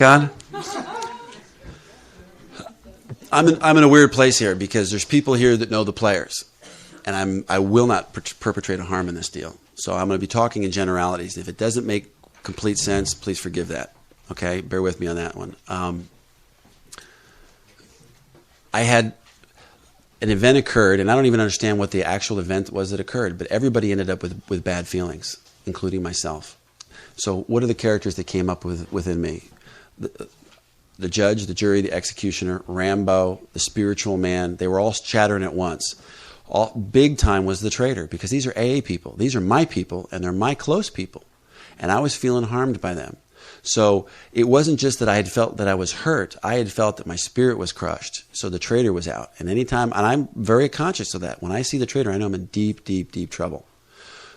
God, I'm in a weird place here because there's people here that know the players, and I will not perpetrate a harm in this deal. So I'm going to be talking in generalities. If it doesn't make complete sense, please forgive that. Okay, bear with me on that one. I had an event occurred, and I don't even understand what the actual event was that occurred, but everybody ended up with bad feelings, including myself. So what are the characters that came up within me? The judge, the jury, the executioner, Rambo, the spiritual man, they were all chattering at once. Big time was the traitor, because these are AA people. These are my people, and they're my close people. And I was feeling harmed by them. So it wasn't just that I had felt that I was hurt. I had felt that my spirit was crushed. So the traitor was out. And anytime, and I'm very conscious of that. When I see the traitor, I know I'm in deep, deep, deep trouble.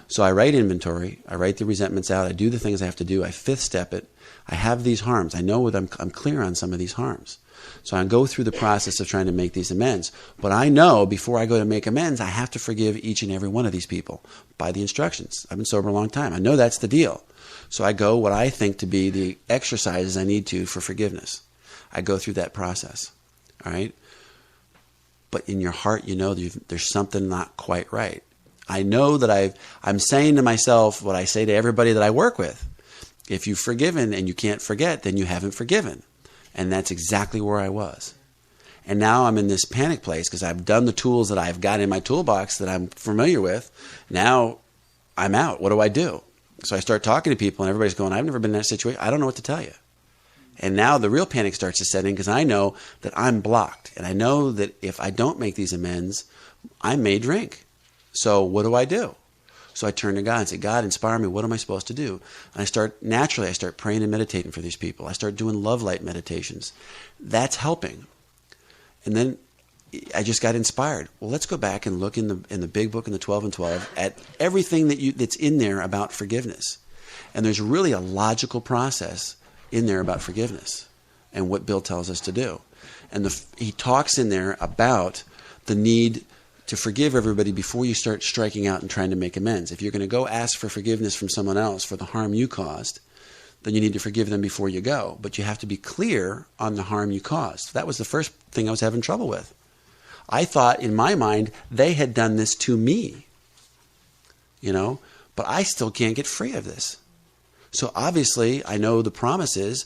So I write inventory. I write the resentments out. I do the things I have to do. I fifth step it. I have these harms. I know that I'm clear on some of these harms. So I go through the process of trying to make these amends. But I know before I go to make amends, I have to forgive each and every one of these people by the instructions. I've been sober a long time. I know that's the deal. So I go what I think to be the exercises I need to for forgiveness. I go through that process. All right? But in your heart, you know there's something not quite right. I know that I'm saying to myself what I say to everybody that I work with. If you've forgiven and you can't forget, then you haven't forgiven. And that's exactly where I was. And now I'm in this panic place because I've done the tools that I've got in my toolbox that I'm familiar with. Now I'm out. What do I do? So I start talking to people and everybody's going, I've never been in that situation. I don't know what to tell you. And now the real panic starts to set in because I know that I'm blocked. And I know that if I don't make these amends, I may drink. So what do I do? So I turn to God and say, God, inspire me. What am I supposed to do? And I start praying and meditating for these people. I start doing love light meditations. That's helping. And then I just got inspired. Well, let's go back and look in the big book in the 12 and 12 at everything that's in there about forgiveness. And there's really a logical process in there about forgiveness and what Bill tells us to do. And he talks in there about the need to forgive everybody before you start striking out and trying to make amends. If you're going to go ask for forgiveness from someone else for the harm you caused, then you need to forgive them before you go. But you have to be clear on the harm you caused. That was the first thing I was having trouble with. I thought in my mind they had done this to me, but I still can't get free of this. So obviously I know the promise is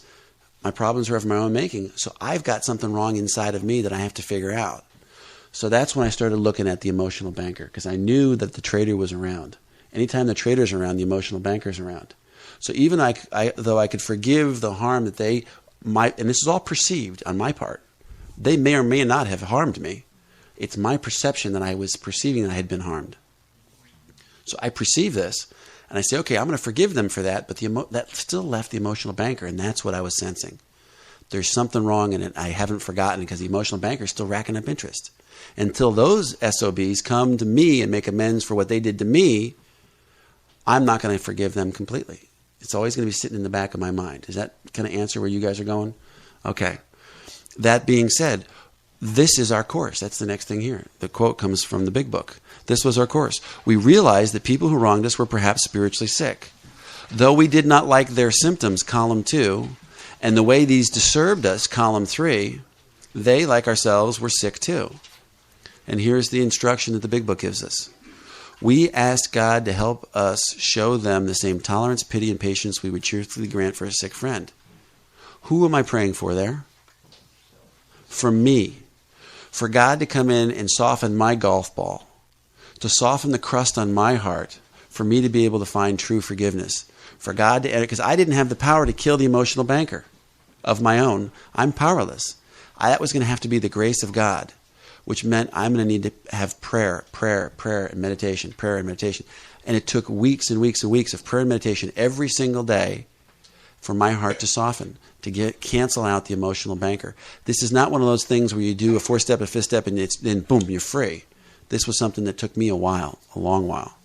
my problems are of my own making. So I've got something wrong inside of me that I have to figure out. So that's when I started looking at the emotional banker because I knew that the traitor was around. Anytime the traitor's around, the emotional banker's around. So even though I could forgive the harm that they might, and this is all perceived on my part, they may or may not have harmed me. It's my perception that I was perceiving that I had been harmed. So I perceive this, and I say, okay, I'm going to forgive them for that, but that still left the emotional banker, and that's what I was sensing. There's something wrong in it. I haven't forgotten because the emotional banker is still racking up interest. Until those SOBs come to me and make amends for what they did to me, I'm not going to forgive them completely. It's always going to be sitting in the back of my mind. Does that kind of answer where you guys are going? Okay. That being said, this is our course. That's the next thing here. The quote comes from the big book. This was our course. We realized that people who wronged us were perhaps spiritually sick. Though we did not like their symptoms, column 2, and the way these disturbed us, column 3, they, like ourselves, were sick too. And here's the instruction that the big book gives us. We asked God to help us show them the same tolerance, pity, and patience we would cheerfully grant for a sick friend. Who am I praying for there? For me. For God to come in and soften my golf ball, to soften the crust on my heart, for me to be able to find true forgiveness. For God to enter, because I didn't have the power to kill the emotional banker of my own. I'm powerless. That was going to have to be the grace of God, which meant I'm going to need to have prayer, and meditation, prayer and meditation. And it took weeks and weeks and weeks of prayer and meditation every single day for my heart to soften, to cancel out the emotional banker. This is not one of those things where you do a 4-step, a 5th step, and then boom, you're free. This was something that took me a while, a long while.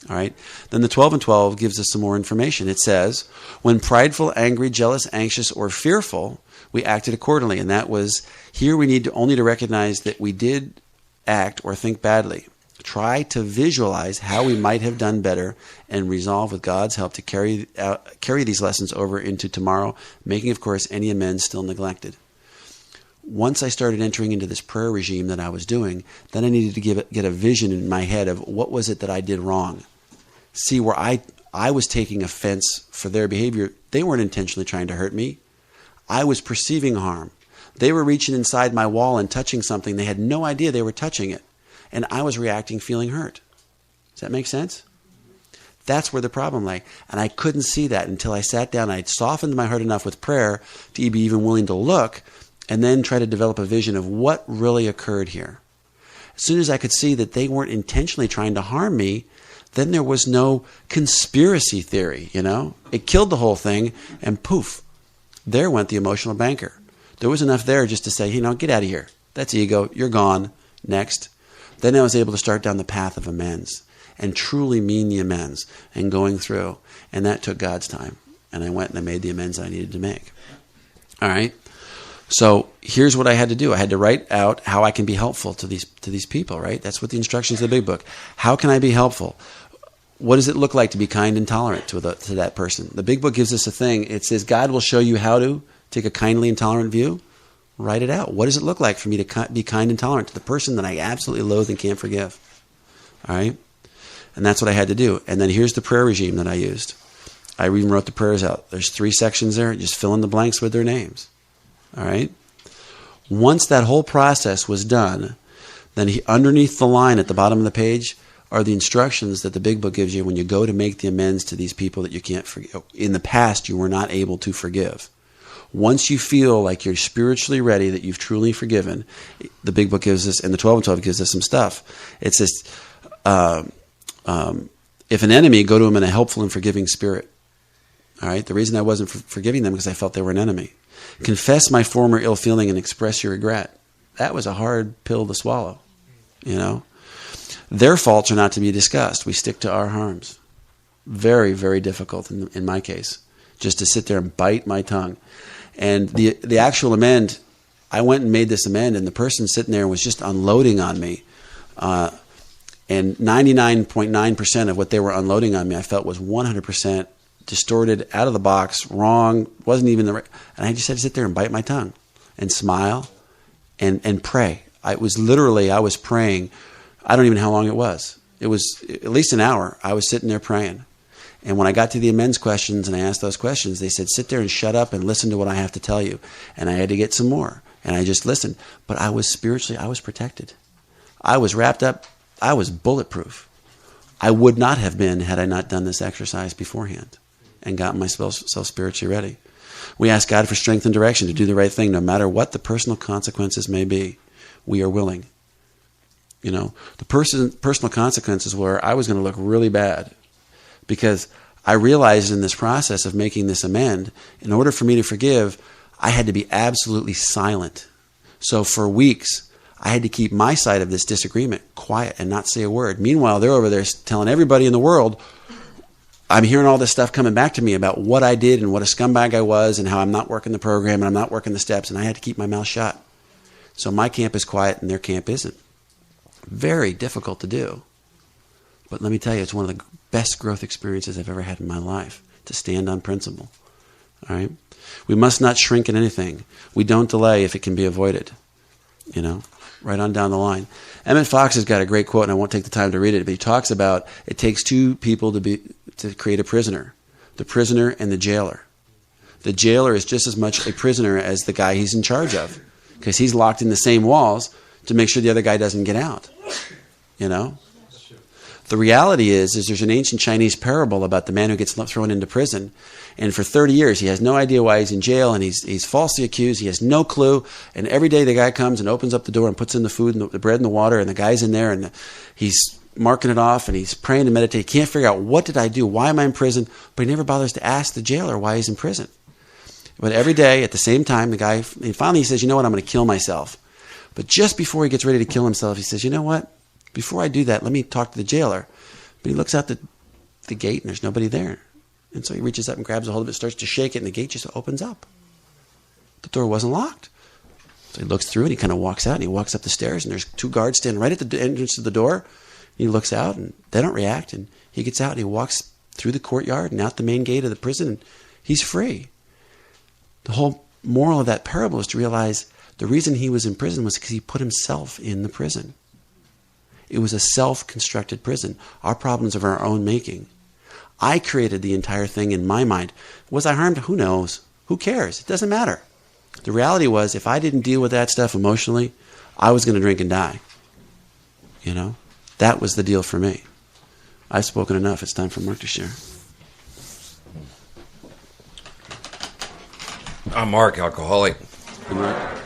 All right. Then the 12 and 12 gives us some more information. It says, when prideful, angry, jealous, anxious, or fearful, we acted accordingly. And that was, here we need only to recognize that we did act or think badly. Try to visualize how we might have done better and resolve with God's help to carry these lessons over into tomorrow, making, of course, any amends still neglected. Once I started entering into this prayer regime that I was doing, then I needed to get a vision in my head of what was it that I did wrong. See, where I was taking offense for their behavior. They weren't intentionally trying to hurt me. I was perceiving harm. They were reaching inside my wall and touching something. They had no idea they were touching it. And I was reacting, feeling hurt. Does that make sense? That's where the problem lay. And I couldn't see that until I sat down. I'd softened my heart enough with prayer to be even willing to look and then try to develop a vision of what really occurred here. As soon as I could see that they weren't intentionally trying to harm me, then there was no conspiracy theory, It killed the whole thing, and poof, there went the emotional banker. There was enough there just to say, get out of here. That's ego. You're gone. Next. Then I was able to start down the path of amends and truly mean the amends and going through. And that took God's time. And I went and I made the amends I needed to make. All right. So here's what I had to do. I had to write out how I can be helpful to these people, right? That's what the instructions of the big book. How can I be helpful? What does it look like to be kind and tolerant to that person? The big book gives us a thing. It says God will show you how to take a kindly and tolerant view. Write it out. What does it look like for me to be kind and tolerant to the person that I absolutely loathe and can't forgive? All right? And that's what I had to do. And then here's the prayer regime that I used. I even wrote the prayers out. There's 3 sections there. Just fill in the blanks with their names. All right? Once that whole process was done, then underneath the line at the bottom of the page are the instructions that the big book gives you when you go to make the amends to these people that you can't forgive. In the past, you were not able to forgive. Once you feel like you're spiritually ready, that you've truly forgiven, the big book gives us, and the 12 and 12 gives us some stuff. It says, if an enemy, go to him in a helpful and forgiving spirit. All right? The reason I wasn't forgiving them because I felt they were an enemy. Confess my former ill feeling and express your regret. That was a hard pill to swallow, Their faults are not to be discussed. We stick to our harms. Very, very difficult in my case, just to sit there and bite my tongue. And the actual amend, I went and made this amend, and the person sitting there was just unloading on me. And 99.9% of what they were unloading on me, I felt was 100% distorted, out of the box, wrong, wasn't even the right. And I just had to sit there and bite my tongue and smile and pray. I was praying. I don't even know how long it was. It was at least an hour. I was sitting there praying. And when I got to the amends questions and I asked those questions, they said, sit there and shut up and listen to what I have to tell you. And I had to get some more. And I just listened. But I was protected. I was wrapped up. I was bulletproof. I would not have been had I not done this exercise beforehand and gotten myself spiritually ready. We ask God for strength and direction to do the right thing, no matter what the personal consequences may be. We are willing. The personal consequences were I was going to look really bad. Because I realized in this process of making this amend, in order for me to forgive, I had to be absolutely silent. So for weeks, I had to keep my side of this disagreement quiet and not say a word. Meanwhile, they're over there telling everybody in the world, I'm hearing all this stuff coming back to me about what I did and what a scumbag I was and how I'm not working the program and I'm not working the steps, and I had to keep my mouth shut. So my camp is quiet and their camp isn't. Very difficult to do. But let me tell you, it's one of the best growth experiences I've ever had in my life, to stand on principle. All right? We must not shrink in anything. We don't delay if it can be avoided. Right on down the line. Emmett Fox has got a great quote, and I won't take the time to read it, but he talks about it takes 2 people to create a prisoner, the prisoner and the jailer. The jailer is just as much a prisoner as the guy he's in charge of, because he's locked in the same walls to make sure the other guy doesn't get out. The reality is there's an ancient Chinese parable about the man who gets thrown into prison, and for 30 years he has no idea why he's in jail, and he's falsely accused. He has no clue, and every day the guy comes and opens up the door and puts in the food and the bread and the water, and the guy's in there, and he's marking it off, and he's praying and meditating. He can't figure out, what did I do? Why am I in prison? But he never bothers to ask the jailer why he's in prison. But every day at the same time, the guy finally says, I'm going to kill myself. But just before he gets ready to kill himself, he says, what? Before I do that, let me talk to the jailer. But he looks out the gate, and there's nobody there. And so he reaches up and grabs a hold of it, starts to shake it, and the gate just opens up. The door wasn't locked. So he looks through, and he kind of walks out, and he walks up the stairs, and there's 2 guards standing right at the entrance to the door. He looks out, and they don't react, and he gets out, and he walks through the courtyard and out the main gate of the prison, and he's free. The whole moral of that parable is to realize the reason he was in prison was because he put himself in the prison. It was a self-constructed prison. Our problems of our own making. I created the entire thing in my mind. Was I harmed? Who knows? Who cares? It doesn't matter. The reality was, if I didn't deal with that stuff emotionally, I was going to drink and die. You know? That was the deal for me. I've spoken enough. It's time for Mark to share. I'm Mark, alcoholic. Hey, Mark.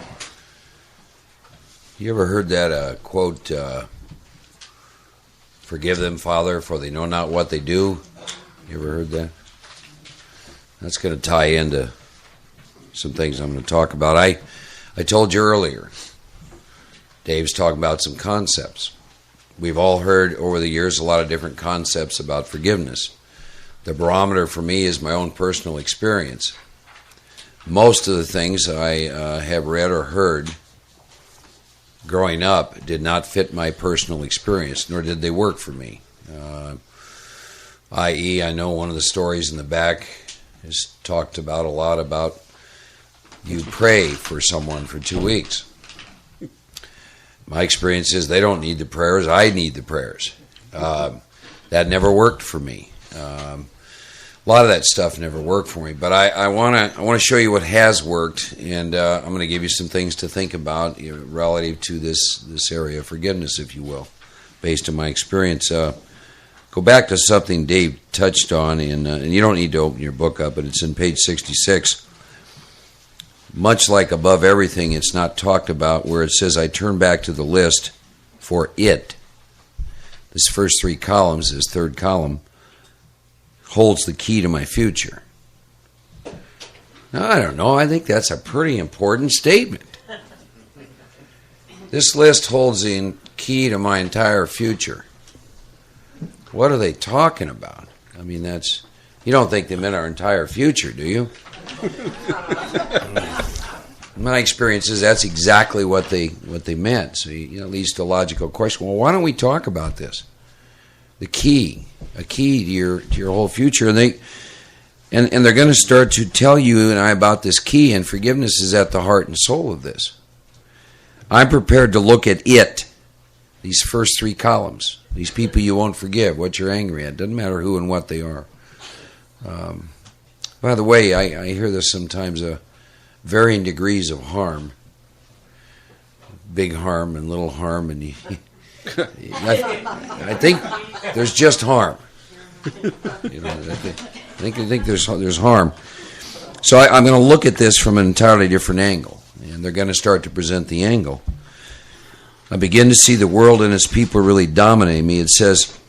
You ever heard that quote, forgive them, Father, for they know not what they do? You ever heard that? That's going to tie into some things I'm going to talk about. I told you earlier, Dave's talking about some concepts. We've all heard over the years a lot of different concepts about forgiveness. The barometer for me is my own personal experience. Most of the things I have read or heard growing up did not fit my personal experience, nor did they work for me. I.e., I know one of the stories in the back is talked about a lot about you pray for someone for 2 weeks. My experience is they don't need the prayers, I need the prayers. That never worked for me. A lot of that stuff never worked for me, but I want to show you what has worked, and I'm going to give you some things to think about relative to this area of forgiveness, if you will, based on my experience. Go back to something Dave touched on, and you don't need to open your book up, but it's in page 66. Much like above everything, it's not talked about, where it says, I turn back to the list for it. This first 3 columns, this third column, holds the key to my future. Now, I don't know. I think that's a pretty important statement. This list holds the key to my entire future. What are they talking about? I mean, you don't think they meant our entire future, do you? My experience is that's exactly what they meant. So it leads to a logical question. Well, why don't we talk about this? A key to your whole future, and they're going to start to tell you and I about this key, and forgiveness is at the heart and soul of this. I'm prepared to look at it, these first 3 columns, these people you won't forgive, what you're angry at. Doesn't matter who and what they are. By the way, I hear this sometimes, varying degrees of harm, big harm and little harm, and I think there's just harm. I think there's harm. So I'm going to look at this from an entirely different angle, and they're going to start to present the angle. I begin to see the world and its people really dominate me. It says,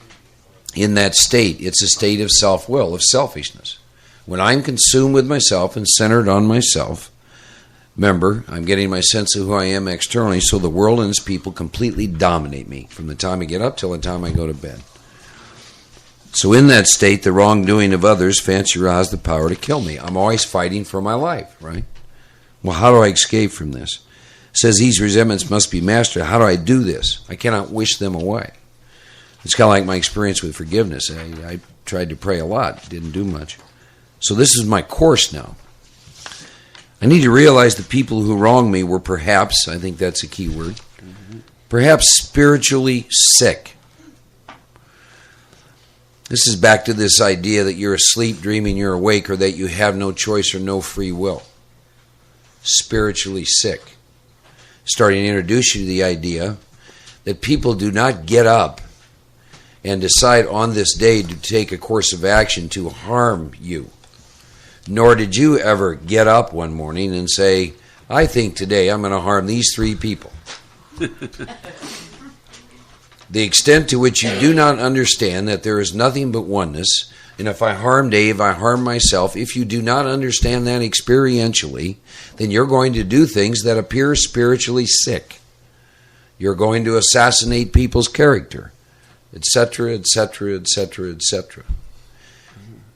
in that state, it's a state of self-will, of selfishness. When I'm consumed with myself and centered on myself, remember, I'm getting my sense of who I am externally, so the world and its people completely dominate me from the time I get up till the time I go to bed. So in that state, the wrongdoing of others fancy has the power to kill me. I'm always fighting for my life, right? Well, how do I escape from this? It says these resentments must be mastered. How do I do this? I cannot wish them away. It's kind of like my experience with forgiveness. I tried to pray a lot, didn't do much. So this is my course now. I need to realize the people who wronged me were perhaps, I think that's a key word, perhaps spiritually sick. This is back to this idea that you're asleep, dreaming you're awake, or that you have no choice or no free will. Spiritually sick. Starting to introduce you to the idea that people do not get up and decide on this day to take a course of action to harm you. Nor did you ever get up one morning and say, I think today I'm going to harm these 3 people. The extent to which you do not understand that there is nothing but oneness, and if I harm Dave, I harm myself. If you do not understand that experientially, then you're going to do things that appear spiritually sick. You're going to assassinate people's character, etc., etc., etc., etc.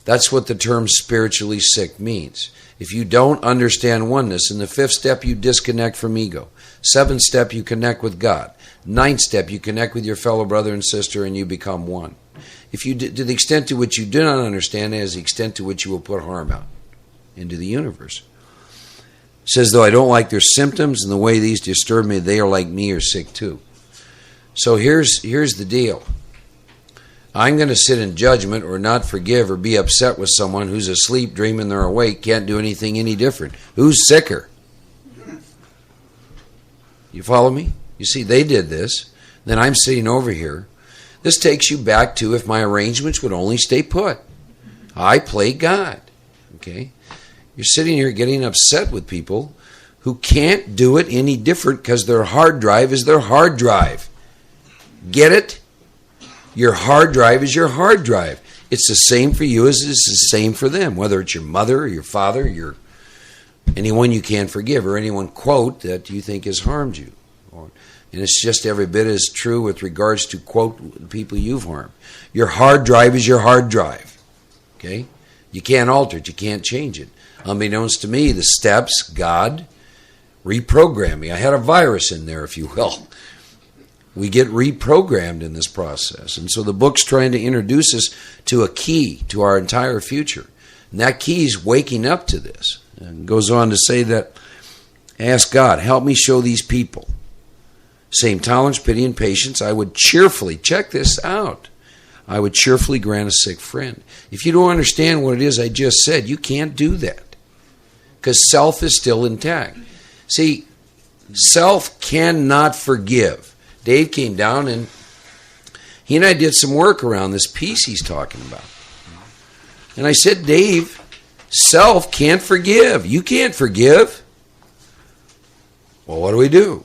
That's what the term spiritually sick means. If you don't understand oneness, in the 5th step you disconnect from ego. 7th step you connect with God. 9th step you connect with your fellow brother and sister and you become one. If you to the extent to which you do not understand is the extent to which you will put harm out into the universe. It says, though I don't like their symptoms and the way these disturb me, they are like me or sick too. So here's the deal. I'm going to sit in judgment or not forgive or be upset with someone who's asleep, dreaming they're awake, can't do anything any different. Who's sicker? You follow me? You see, they did this. Then I'm sitting over here. This takes you back to if my arrangements would only stay put. I play God. Okay? You're sitting here getting upset with people who can't do it any different because their hard drive is their hard drive. Get it? Your hard drive is your hard drive. It's the same for you as it's the same for them, whether it's your mother or your father, anyone you can't forgive, or anyone, quote, that you think has harmed you. And it's just every bit as true with regards to, quote, people you've harmed. Your hard drive is your hard drive. Okay? You can't alter it. You can't change it. Unbeknownst to me, the steps, God, reprogramming. I had a virus in there, if you will. We get reprogrammed in this process. And so the book's trying to introduce us to a key to our entire future. And that key is waking up to this. And goes on to say that, ask God, help me show these people. Same tolerance, pity, and patience, I would cheerfully, check this out, I would cheerfully grant a sick friend. If you don't understand what it is I just said, you can't do that. Because self is still intact. See, self cannot forgive. Dave came down and he and I did some work around this piece he's talking about. And I said, Dave, self can't forgive. You can't forgive. Well, what do?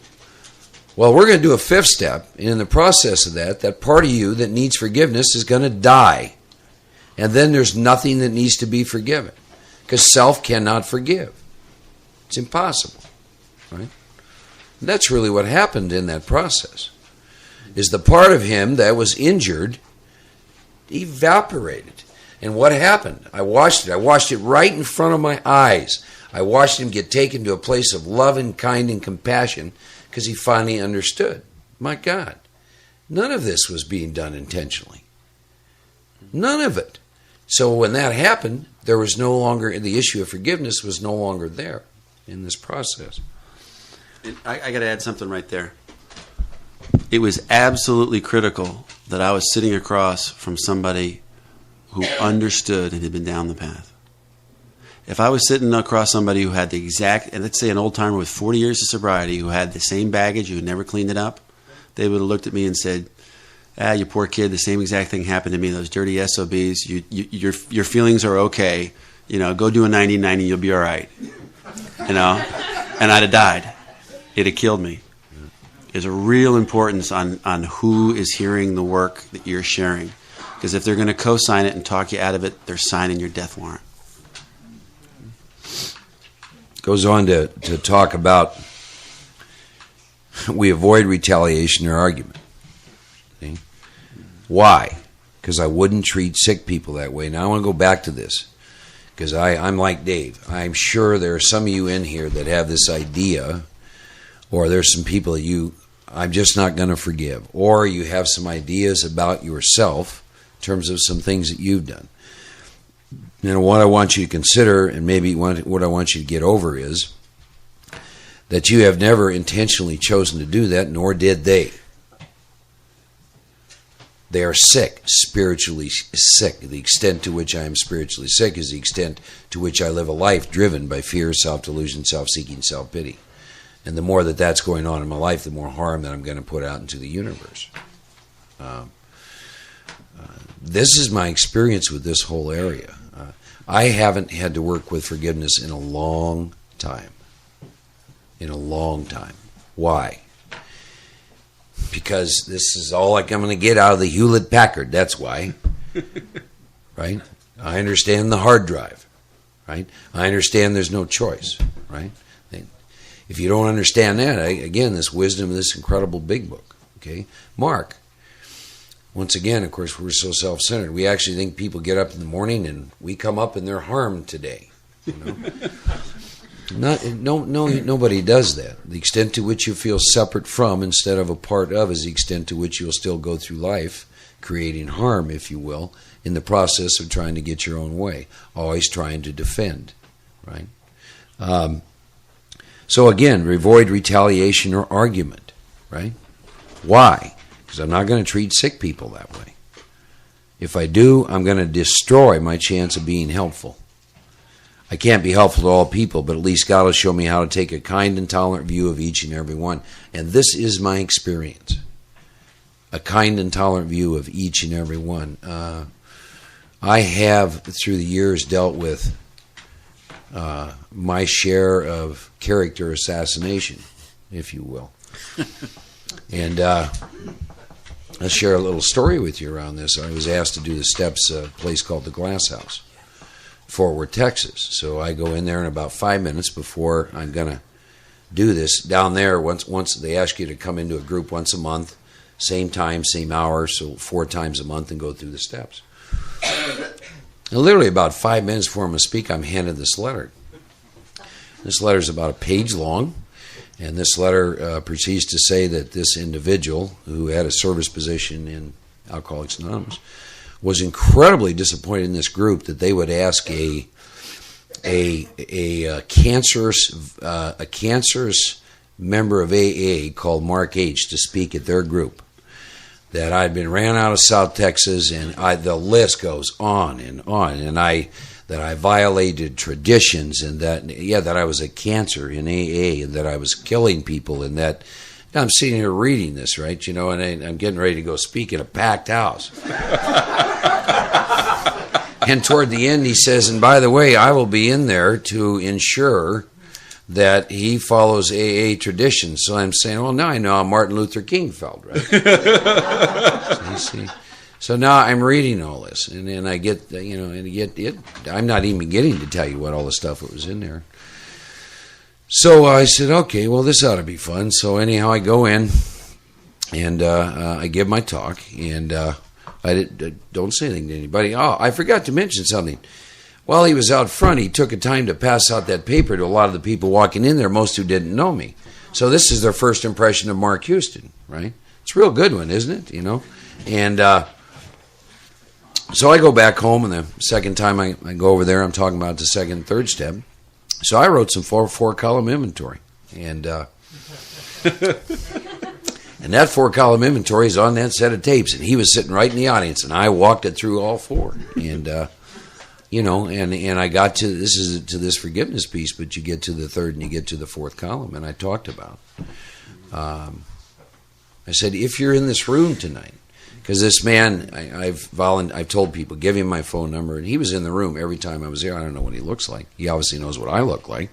Well, we're going to do a 5th step. And in the process of that part of you that needs forgiveness is going to die. And then there's nothing that needs to be forgiven. Because self cannot forgive. It's impossible. Right? And that's really what happened in that process. Is the part of him that was injured evaporated. And what happened? I watched it. I watched it right in front of my eyes. I watched him get taken to a place of love and kind and compassion because he finally understood. My God, none of this was being done intentionally. None of it. So when that happened, there was no longer, the issue of forgiveness was no longer there in this process. I got to add something right there. It was absolutely critical that I was sitting across from somebody who understood and had been down the path. If I was sitting across somebody who had the exact, and let's say an old timer with 40 years of sobriety who had the same baggage, who had never cleaned it up, they would have looked at me and said, you poor kid, the same exact thing happened to me, those dirty SOBs, your feelings are okay, go do a 90-90 and you'll be all right, and I'd have died. It'd have killed me. There's a real importance on who is hearing the work that you're sharing. Because if they're going to co-sign it and talk you out of it, they're signing your death warrant. Goes on to talk about we avoid retaliation or argument. See? Why? Because I wouldn't treat sick people that way. Now I want to go back to this. Because I'm like Dave. I'm sure there are some of you in here that have this idea, or there's some people that I'm just not going to forgive. Or you have some ideas about yourself in terms of some things that you've done. What I want you to consider, and maybe what I want you to get over, is that you have never intentionally chosen to do that, nor did they. They are sick, spiritually sick. The extent to which I am spiritually sick is the extent to which I live a life driven by fear, self-delusion, self-seeking, self-pity. And the more that's going on in my life, the more harm that I'm going to put out into the universe. This is my experience with this whole area. I haven't had to work with forgiveness in a long time. In a long time. Why? Because this is all I'm going to get out of the Hewlett-Packard. That's why. Right? I understand the hard drive. Right? I understand there's no choice. Right? If you don't understand that, again, this wisdom of this incredible big book. Okay? Mark, once again, of course, we're so self-centered. We actually think people get up in the morning and we come up and they're harmed today. You know? Nobody does that. The extent to which you feel separate from instead of a part of is the extent to which you'll still go through life creating harm, if you will, in the process of trying to get your own way, always trying to defend, right? So again, avoid retaliation or argument, right? Why? Because I'm not going to treat sick people that way. If I do, I'm going to destroy my chance of being helpful. I can't be helpful to all people, but at least God will show me how to take a kind and tolerant view of each and every one. And this is my experience. A kind and tolerant view of each and every one. I have, through the years, dealt with my share of character assassination, if you will. And I'll share a little story with you around this. I was asked to do the steps at a place called the Glass House, Fort Worth, Texas. So I go in there in about 5 minutes before I'm going to do this. Down there, once they ask you to come into a group once a month, same time, same hour, so 4 times a month, and go through the steps. And literally about 5 minutes before I'm going to speak, I'm handed this letter. This letter is about a page long, and this letter proceeds to say that this individual, who had a service position in Alcoholics Anonymous, was incredibly disappointed in this group that they would ask a cancerous member of AA called Mark H. to speak at their group. That I'd been ran out of South Texas, and the list goes on, and that I violated traditions, and that I was a cancer in AA, and that I was killing people, and that I'm sitting here reading this, right, and I'm getting ready to go speak in a packed house. And toward the end, he says, and by the way, I will be in there to ensure that he follows AA tradition. So I'm saying, well, now I know how Martin Luther King felt, right? So you see. So now I'm reading all this, and I get, I'm not even getting to tell you what all the stuff that was in there. So I said, okay, well, this ought to be fun. So anyhow, I go in, and I give my talk, and I don't say anything to anybody. Oh, I forgot to mention something. While he was out front, he took a time to pass out that paper to a lot of the people walking in there, most who didn't know me. So this is their first impression of Mark Houston, right? It's a real good one, isn't it? And so I go back home, and the second time I go over there, I'm talking about the second and third step. So I wrote some four-column inventory. And and that 4-column inventory is on that set of tapes. And he was sitting right in the audience, and I walked it through all 4. And and I got to this forgiveness piece, but you get to the third and you get to the 4th column, and I talked about. I said, if you're in this room tonight, because this man, I've told people, give him my phone number, and he was in the room every time I was there. I don't know what he looks like. He obviously knows what I look like.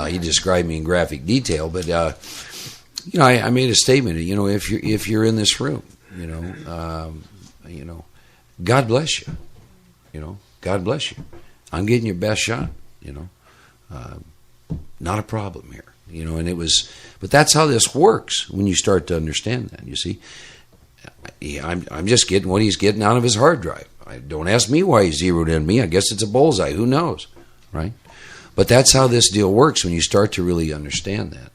He described me in graphic detail, but I made a statement. If you're in this room, God bless you. God bless you. I'm getting your best shot, not a problem here, but that's how this works when you start to understand that, you see. I'm just getting what he's getting out of his hard drive. Don't ask me why he zeroed in me. I guess it's a bullseye. Who knows, right? But that's how this deal works when you start to really understand that.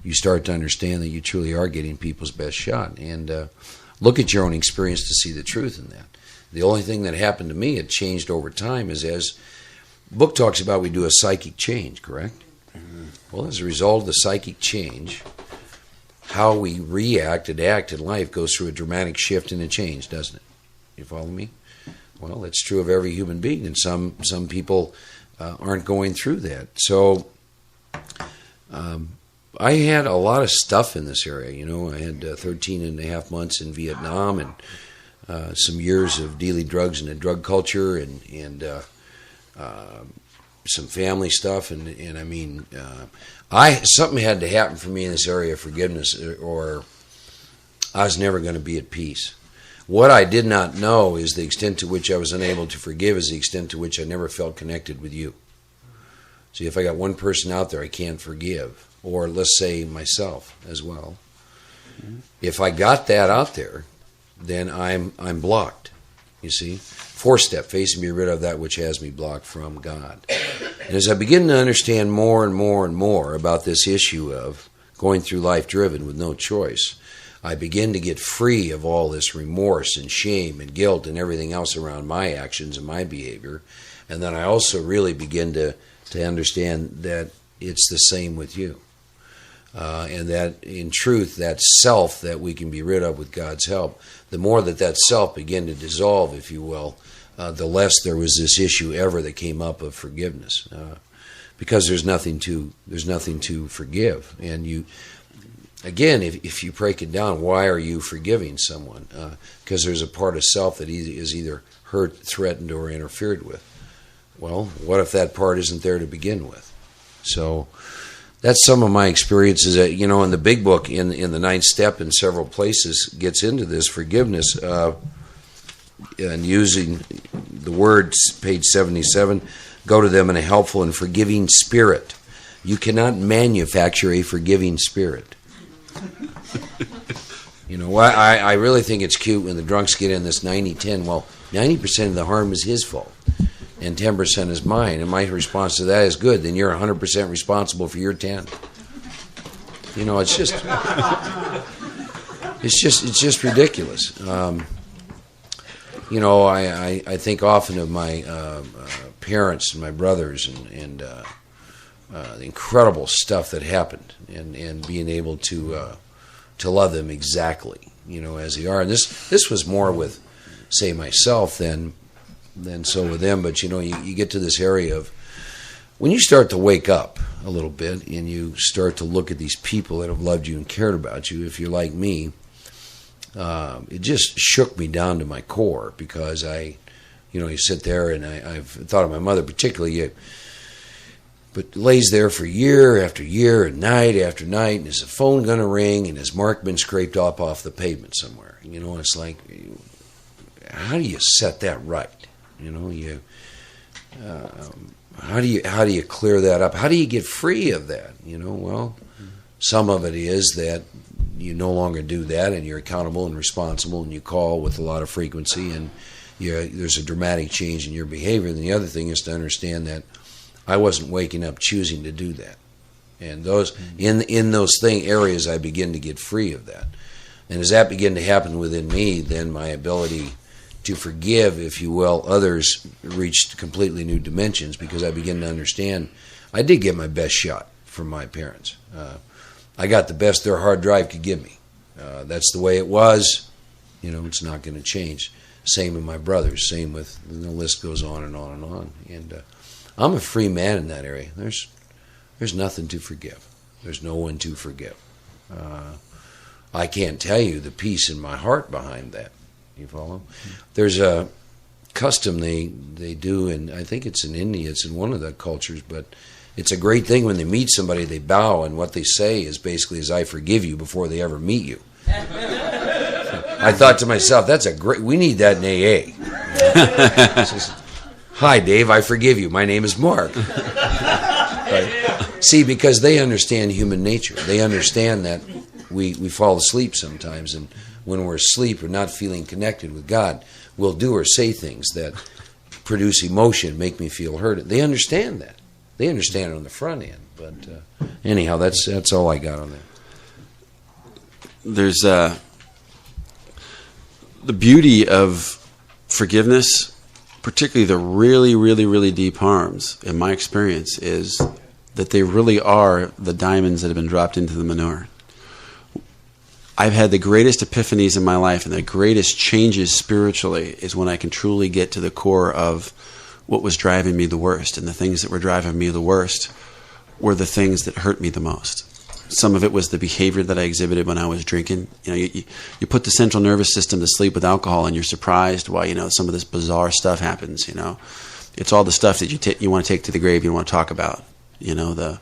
You start to understand that you truly are getting people's best shot. And look at your own experience to see the truth in that. The only thing that happened to me, it changed over time, is as the book talks about, we do a psychic change, correct? Mm-hmm. Well, as a result of the psychic change, how we react and act in life goes through a dramatic shift and a change, doesn't it? You follow me? Well, that's true of every human being, and some people aren't going through that. So I had a lot of stuff in this area. I had 13 and a half months in Vietnam, and some years of dealing drugs in the drug culture, and some family stuff, and I mean, something had to happen for me in this area of forgiveness, or I was never going to be at peace. What I did not know is the extent to which I was unable to forgive is the extent to which I never felt connected with you. See, if I got one person out there I can't forgive, or let's say myself as well, if I got that out there, then I'm blocked. You see, 4-step, facing me rid of that which has me blocked from God. And as I begin to understand more and more and more about this issue of going through life driven with no choice, I begin to get free of all this remorse and shame and guilt and everything else around my actions and my behavior. And then I also really begin to understand that it's the same with you. And that in truth, that self that we can be rid of with God's help, the more that self begin to dissolve, if you will, the less there was this issue ever that came up of forgiveness. Because there's nothing to forgive. And you, again, if you break it down, why are you forgiving someone? Because there's a part of self that is either hurt, threatened, or interfered with. Well, what if that part isn't there to begin with? So that's some of my experiences. That, in the big book, in the 9th step, in several places, gets into this forgiveness, and using the words, page 77, go to them in a helpful and forgiving spirit. You cannot manufacture a forgiving spirit. I really think it's cute when the drunks get in this 90-10. Well, 90% of the harm is his fault, and 10% is mine. And my response to that is, good, then you're 100% responsible for your 10. It's just ridiculous. I think often of my parents and my brothers and the incredible stuff that happened, and being able to love them exactly, as they are. And this was more with, say, myself than so with them. But you get to this area of when you start to wake up a little bit and you start to look at these people that have loved you and cared about you. If you're like me, it just shook me down to my core, because you sit there, and I've thought of my mother particularly. But lays there for year after year and night after night, and is the phone going to ring, and has Mark been scraped off the pavement somewhere? It's like, how do you set that right? How do you clear that up? How do you get free of that? Well, some of it is that you no longer do that, and you're accountable and responsible, and you call with a lot of frequency, and there's a dramatic change in your behavior. And the other thing is to understand that I wasn't waking up choosing to do that. And those in those areas, I begin to get free of that. And as that began to happen within me, then my ability to forgive, if you will, others reached completely new dimensions, because I began to understand I did get my best shot from my parents. I got the best their hard drive could give me. That's the way it was. It's not going to change. Same with my brothers. Same with, the list goes on and on and on. And I'm a free man in that area. There's nothing to forgive. There's no one to forgive. I can't tell you the peace in my heart behind that. You follow? There's a custom they do, and I think it's in India. It's in one of the cultures, but it's a great thing when they meet somebody, they bow, and what they say is basically, "I forgive you," before they ever meet you. I thought to myself, we need that in AA. Says, "Hi, Dave, I forgive you. My name is Mark." Right? See, because they understand human nature. They understand that we fall asleep sometimes, and when we're asleep or not feeling connected with God, we'll do or say things that produce emotion, make me feel hurt. They understand that. They understand it on the front end. But anyhow, that's all I got on that. There's the beauty of forgiveness, particularly the really, really, really deep harms, in my experience, is that they really are the diamonds that have been dropped into the manure. I've had the greatest epiphanies in my life, and the greatest changes spiritually is when I can truly get to the core of what was driving me the worst. And the things that were driving me the worst were the things that hurt me the most. Some of it was the behavior that I exhibited when I was drinking. You put the central nervous system to sleep with alcohol, and you're surprised why some of this bizarre stuff happens. It's all the stuff that you want to take to the grave. You want to talk about. The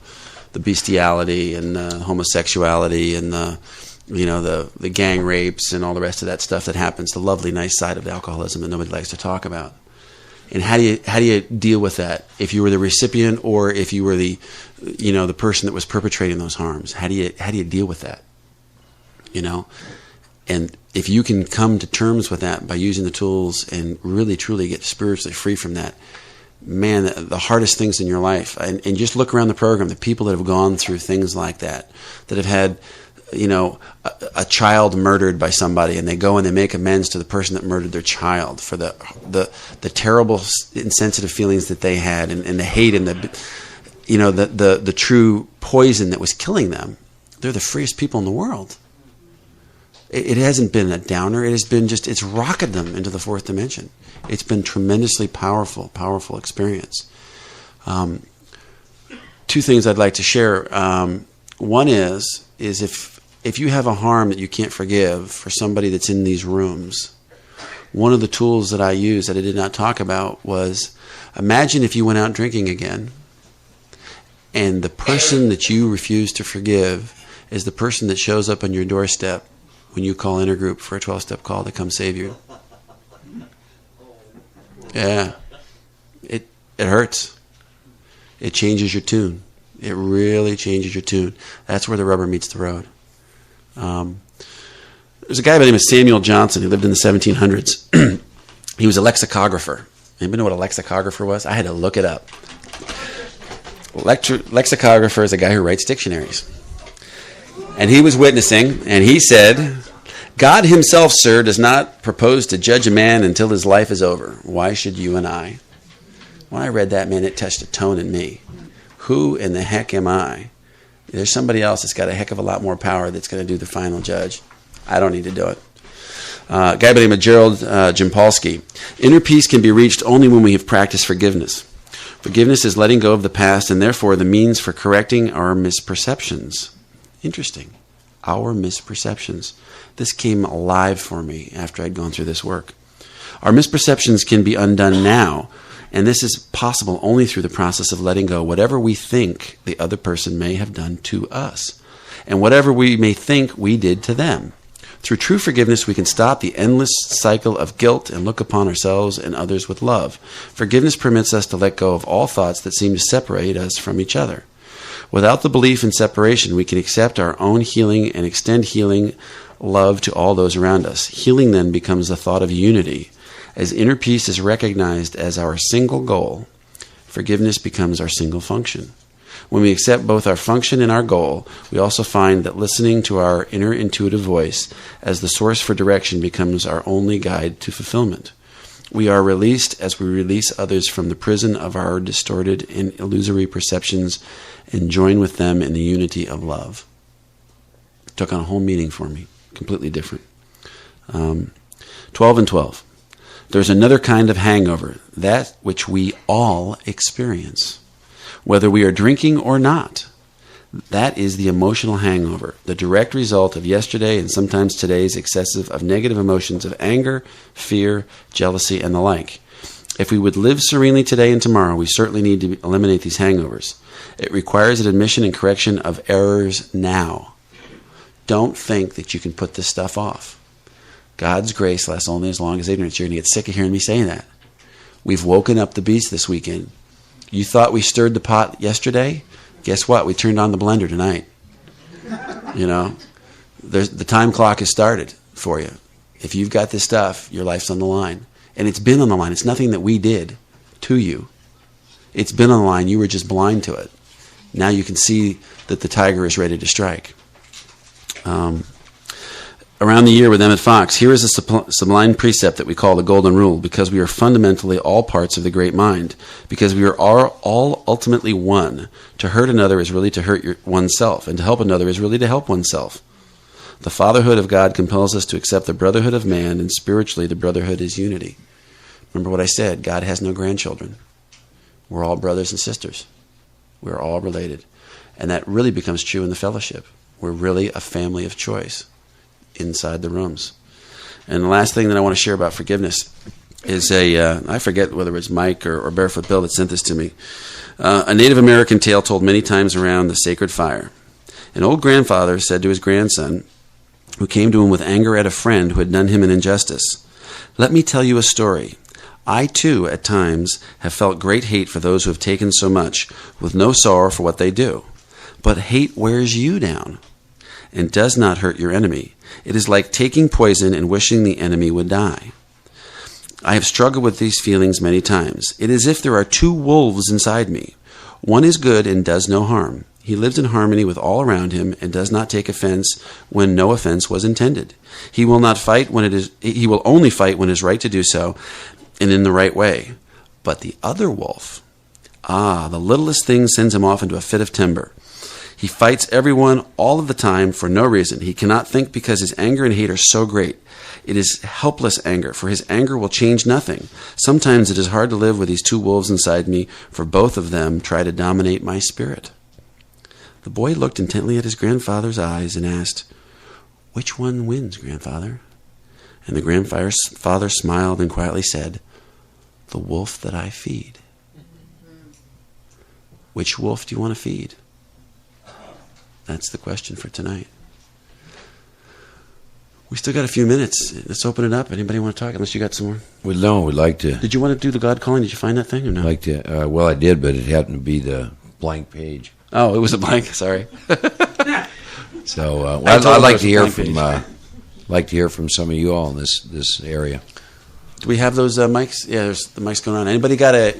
bestiality and the homosexuality and the gang rapes and all the rest of that stuff that happens. The lovely, nice side of the alcoholism that nobody likes to talk about. And how do you deal with that? If you were the recipient, or if you were the person that was perpetrating those harms, how do you deal with that? And if you can come to terms with that by using the tools and really, truly get spiritually free from that, man, the hardest things in your life, and just look around the program, the people that have gone through things like that have had, a child murdered by somebody, and they go and they make amends to the person that murdered their child for the terrible, insensitive feelings that they had, and the hate and the true poison that was killing them. They're the freest people in the world. It hasn't been a downer. It has been it's rocketed them into the fourth dimension. It's been tremendously powerful experience. Two things I'd like to share. One is if you have a harm that you can't forgive for somebody that's in these rooms, one of the tools that I used that I did not talk about was, imagine if you went out drinking again, and the person that you refuse to forgive is the person that shows up on your doorstep when you call Intergroup for a 12-step call to come save you. Yeah. It hurts. It changes your tune. It really changes your tune. That's where the rubber meets the road. There's a guy by the name of Samuel Johnson who lived in the 1700s. He was a lexicographer. Anybody know what a lexicographer was? I had to look it up. Lexicographer is a guy who writes dictionaries. And he was witnessing, and he said, God himself, sir, does not propose to judge a man until his life is over. Why should you and I? When I read that, man, it touched a tone in me. Who in the heck am I? There's somebody else that's got a heck of a lot more power that's going to do the final judge. I don't need to do it. A guy by the name of Gerald Jimpolsky. Inner peace can be reached only when we have practiced forgiveness. Forgiveness is letting go of the past and therefore the means for correcting our misperceptions. Interesting. Our misperceptions. This came alive for me after I'd gone through this work. Our misperceptions can be undone now, and this is possible only through the process of letting go whatever we think the other person may have done to us, and whatever we may think we did to them. Through true forgiveness, we can stop the endless cycle of guilt and look upon ourselves and others with love. Forgiveness permits us to let go of all thoughts that seem to separate us from each other. Without the belief in separation, we can accept our own healing and extend healing love to all those around us. Healing then becomes a thought of unity. As inner peace is recognized as our single goal, forgiveness becomes our single function. When we accept both our function and our goal, we also find that listening to our inner intuitive voice as the source for direction becomes our only guide to fulfillment. We are released as we release others from the prison of our distorted and illusory perceptions and join with them in the unity of love. It took on a whole meaning for me, completely different. 12 and 12. There's another kind of hangover, that which we all experience, whether we are drinking or not. That is the emotional hangover, the direct result of yesterday and sometimes today's excessive of negative emotions of anger, fear, jealousy, and the like. If we would live serenely today and tomorrow, we certainly need to eliminate these hangovers. It requires an admission and correction of errors now. Don't think that you can put this stuff off. God's grace lasts only as long as ignorance. You're going to get sick of hearing me saying that. We've woken up the beast this weekend. You thought we stirred the pot yesterday? Guess what? We turned on the blender tonight. The time clock has started for you. If you've got this stuff, your life's on the line. And it's been on the line. It's nothing that we did to you. It's been on the line. You were just blind to it. Now you can see that the tiger is ready to strike. Around the year with Emmett Fox, here is a sublime precept that we call the Golden Rule, because we are fundamentally all parts of the great mind, because we are all ultimately one. To hurt another is really to hurt oneself, and to help another is really to help oneself. The fatherhood of God compels us to accept the brotherhood of man, and spiritually the brotherhood is unity. Remember what I said, God has no grandchildren. We're all brothers and sisters. We're all related. And that really becomes true in the fellowship. We're really a family of choice inside the rooms. And the last thing that I want to share about forgiveness is I forget whether it's Mike or Barefoot Bill that sent this to me, a Native American tale told many times around the sacred fire. An old grandfather said to his grandson, who came to him with anger at a friend who had done him an injustice, "Let me tell you a story. I too, at times, have felt great hate for those who have taken so much, with no sorrow for what they do. But hate wears you down. and does not hurt your enemy. It is like taking poison and wishing the enemy would die. I have struggled with these feelings many times. It is as if there are two wolves inside me. One is good and does no harm. He lives in harmony with all around him and does not take offense when no offense was intended. He will not fight when he will only fight when it is right to do so and in the right way. But the other wolf, the littlest thing sends him off into a fit of temper. He fights everyone all of the time for no reason. He cannot think because his anger and hate are so great. It is helpless anger, for his anger will change nothing. Sometimes it is hard to live with these two wolves inside me, for both of them try to dominate my spirit. The boy looked intently at his grandfather's eyes and asked, "Which one wins, grandfather?" And the grandfather smiled and quietly said, "The wolf that I feed." Which wolf do you want to feed? That's the question for tonight. We still got a few minutes. Let's open it up. Anybody want to talk? Unless you got some more. Well, no, we'd like to. Did you want to do the God calling? Did you find that thing or no? Like to. Well, I did, but it happened to be the blank page. Oh, it was a blank. Sorry. So I'd like to hear from some of you all in this area. Do we have those mics? Yeah, there's the mics going on. Anybody got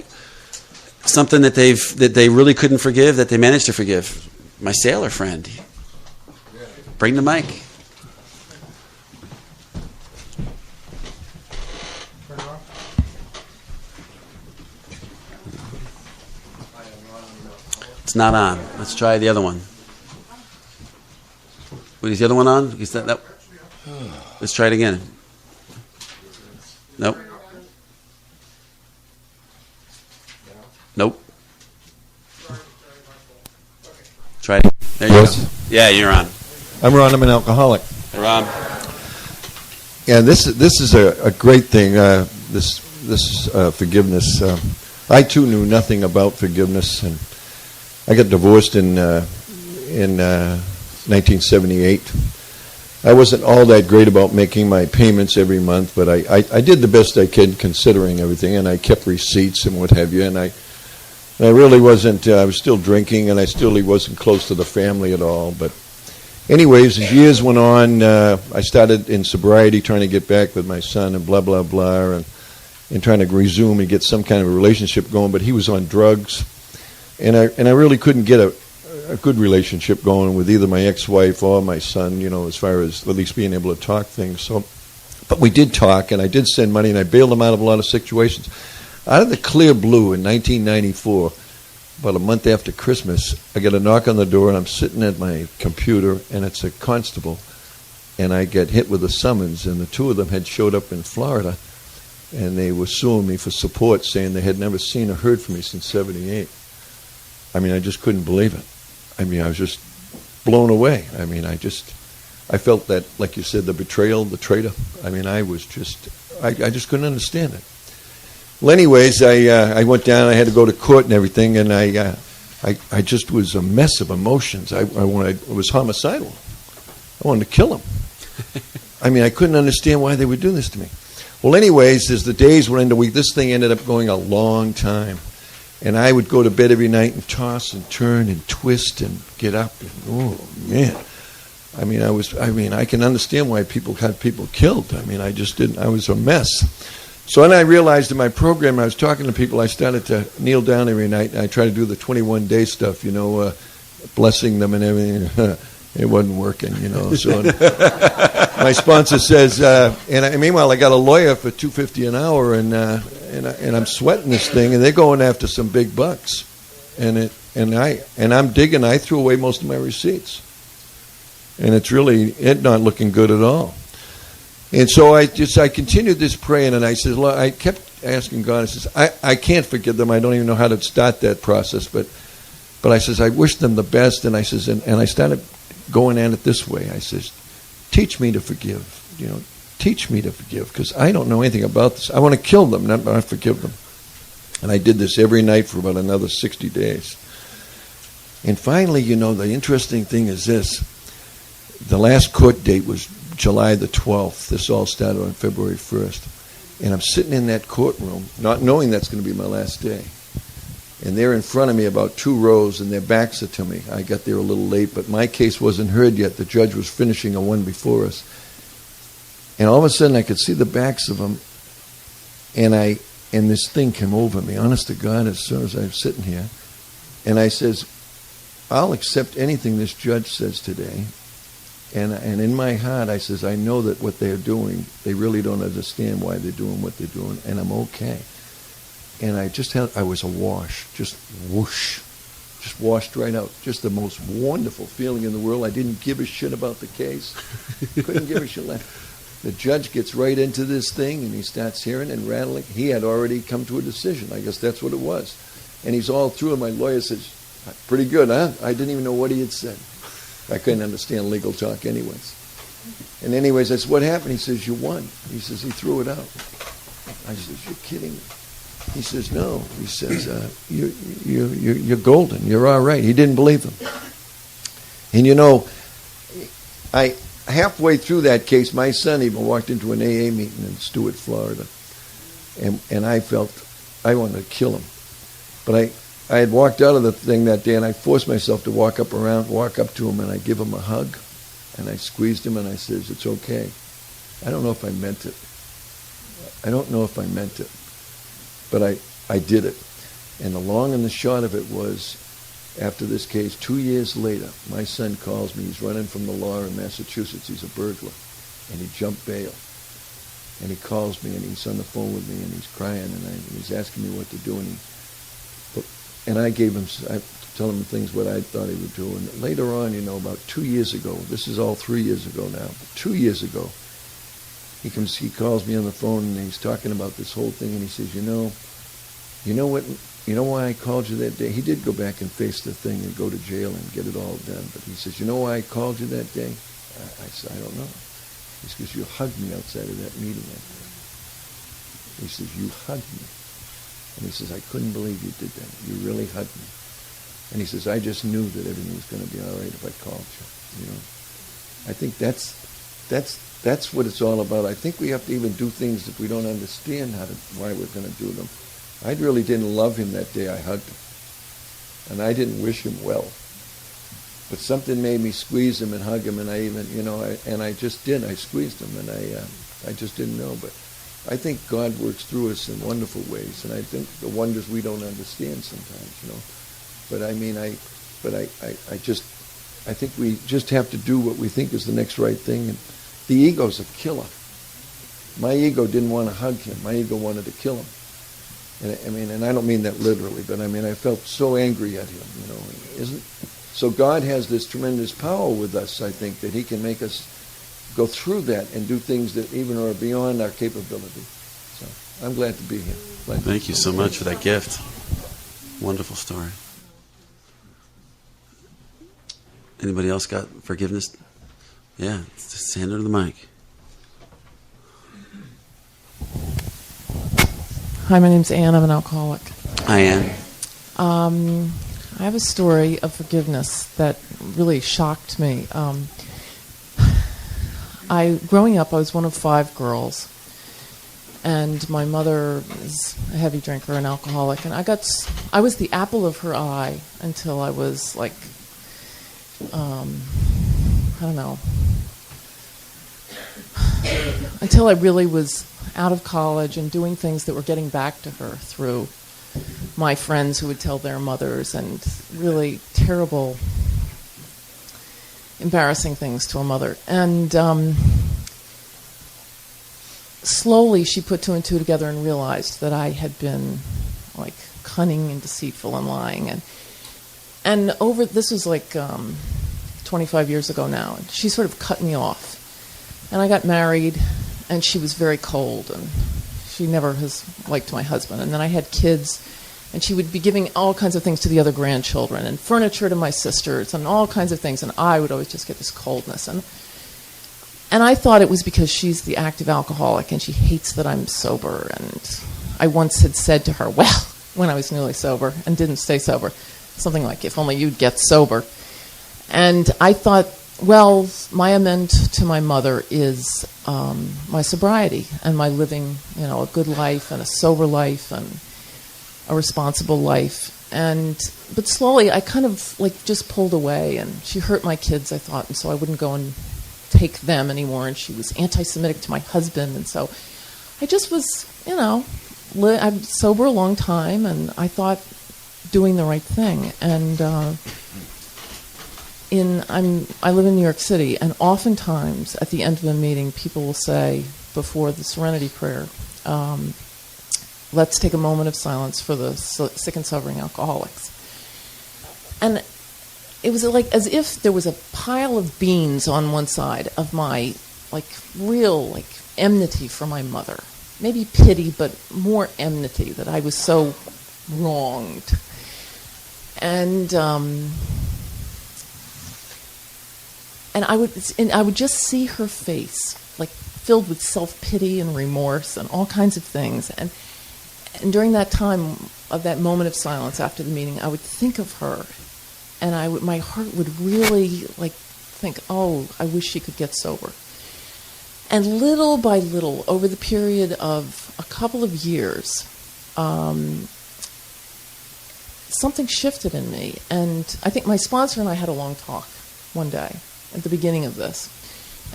something that they really couldn't forgive that they managed to forgive? My sailor friend. Bring the mic. It's not on. Let's try the other one. Wait, is the other one on? Is that? Let's try it again. Nope. Nope. Try it. There you go. Yeah, you're on. I'm Ron. I'm an alcoholic. Hey, Ron. And this is a great thing. This forgiveness. I too knew nothing about forgiveness, and I got divorced in 1978. I wasn't all that great about making my payments every month, but I did the best I could considering everything, and I kept receipts and what have you. And I really wasn't. I was still drinking, and I still wasn't close to the family at all. But anyways, as years went on, I started in sobriety, trying to get back with my son, and blah blah blah, and trying to resume and get some kind of a relationship going. But he was on drugs. And I really couldn't get a good relationship going with either my ex-wife or my son, as far as at least being able to talk things. So, but we did talk, and I did send money, and I bailed him out of a lot of situations. Out of the clear blue in 1994, about a month after Christmas, I get a knock on the door, and I'm sitting at my computer, and it's a constable, and I get hit with a summons, and the two of them had showed up in Florida, and they were suing me for support, saying they had never seen or heard from me since '78. I mean, I just couldn't believe it. I mean, I was just blown away. I mean, I felt that, like you said, the betrayal, the traitor. I mean, I just couldn't understand it. Well, anyways, I went down. I had to go to court and everything, and I just was a mess of emotions. I was homicidal. I wanted to kill him. I mean, I couldn't understand why they would do this to me. Well, anyways, as the days were into the week, this thing ended up going a long time. And I would go to bed every night and toss and turn and twist and get up. And, oh, man. I mean, I can understand why people had people killed. I mean, I just didn't. I was a mess. So then I realized in my program, I was talking to people, I started to kneel down every night, and I tried to do the 21-day stuff, blessing them and everything. It wasn't working, So my sponsor says, meanwhile, I got a lawyer for $250 an hour, and I'm sweating this thing, and they're going after some big bucks, and I'm digging. I threw away most of my receipts, and it's not looking good at all. And so I continued this praying, and I said, Lord, I kept asking God. I says, I can't forgive them. I don't even know how to start that process, but I says, I wish them the best, and I says, and I started going at it this way. I says, teach me to forgive. Teach me to forgive, because I don't know anything about this. I want to kill them, not forgive them. And I did this every night for about another 60 days. And finally, the interesting thing is this. The last court date was July the 12th. This all started on February 1st. And I'm sitting in that courtroom, not knowing that's going to be my last day. And they're in front of me about 2 rows, and their backs are to me. I got there a little late, but my case wasn't heard yet. The judge was finishing a one before us. And all of a sudden, I could see the backs of them, and this thing came over me, honest to God, as soon as I was sitting here. And I says, I'll accept anything this judge says today. And in my heart, I says, I know that what they're doing, they really don't understand why they're doing what they're doing, and I'm okay. And I was awash, just whoosh, just washed right out. Just the most wonderful feeling in the world. I didn't give a shit about the case. Couldn't give a shit left. The judge gets right into this thing, and he starts hearing and rattling. He had already come to a decision. I guess that's what it was. And he's all through, and my lawyer says, pretty good, huh? I didn't even know what he had said. I couldn't understand legal talk anyways. And anyways, I said, what happened? He says, you won. He says, he threw it out. I says, you're kidding me. He says, no. He says, you're golden. You're all right. He didn't believe him. And you know, halfway through that case, my son even walked into an AA meeting in Stewart, Florida. And I felt I wanted to kill him. But I had walked out of the thing that day, and I forced myself to walk up to him, and I give him a hug, and I squeezed him, and I says, it's okay. I don't know if I meant it. But I did it. And the long and the short of it was, after this case, 2 years later, my son calls me. He's running from the law in Massachusetts. He's a burglar. And he jumped bail. And he calls me, and he's on the phone with me, and he's crying, and he's asking me what to do. And I tell him things what I thought he would do. And later on, you know, about 2 years ago, this is all 3 years ago now, but 2 years ago, he calls me on the phone, and he's talking about this whole thing, and he says, you know why I called you that day? He did go back and face the thing and go to jail and get it all done, but he says, you know why I called you that day? I said, I don't know. He says, you hugged me outside of that meeting that day. He says, you hugged me. And he says, I couldn't believe you did that. You really hugged me. And he says, I just knew that everything was going to be all right if I called you. You know, I think that's what it's all about. I think we have to even do things if we don't understand why we're going to do them. I really didn't love him that day I hugged him. And I didn't wish him well. But something made me squeeze him and hug him, and I even, you know, I just did. I squeezed him, and I just didn't know. But I think God works through us in wonderful ways, and I think the wonders we don't understand sometimes, you know. But I mean, I think we just have to do what we think is the next right thing. And the ego's a killer. My ego didn't want to hug him. My ego wanted to kill him. And I don't mean that literally, but I mean, I felt so angry at him, you know. So God has this tremendous power with us, I think, that he can make us go through that and do things that even are beyond our capability. So I'm glad to be here. Thank you so much for that gift. Wonderful story. Anybody else got forgiveness? Yeah, just hand her the mic. Hi, my name's Ann. I'm an alcoholic. Hi, Ann. I have a story of forgiveness that really shocked me. Growing up, I was one of 5 girls, and my mother is a heavy drinker and alcoholic, and I was the apple of her eye until I was like, I don't know, until I really was out of college and doing things that were getting back to her through my friends who would tell their mothers, and really terrible, embarrassing things to a mother. And slowly she put 2 and 2 together and realized that I had been like cunning and deceitful and lying. And this was like 25 years ago now. And she sort of cut me off. And I got married, and she was very cold, and she never has liked my husband. And then I had kids, and she would be giving all kinds of things to the other grandchildren, and furniture to my sisters, and all kinds of things, and I would always just get this coldness. And I thought it was because she's the active alcoholic, and she hates that I'm sober. And I once had said to her, well, when I was newly sober and didn't stay sober, something like, if only you'd get sober. And I thought, well, my amend to my mother is my sobriety and my living, a good life and a sober life and a responsible life. But slowly I kind of like just pulled away, and she hurt my kids, I thought, and so I wouldn't go and take them anymore, and she was anti-Semitic to my husband, and so I just was, I'm sober a long time, and I thought doing the right thing. And I live in New York City, and oftentimes at the end of a meeting, people will say before the Serenity Prayer, let's take a moment of silence for the sick and suffering alcoholics. And it was like as if there was a pile of beans on one side of my real enmity for my mother. Maybe pity, but more enmity that I was so wronged. And I would just see her face, like filled with self-pity and remorse and all kinds of things. And during that time of that moment of silence after the meeting, I would think of her, and my heart would really think, oh, I wish she could get sober. And little by little, over the period of a couple of years, something shifted in me. And I think my sponsor and I had a long talk one day at the beginning of this.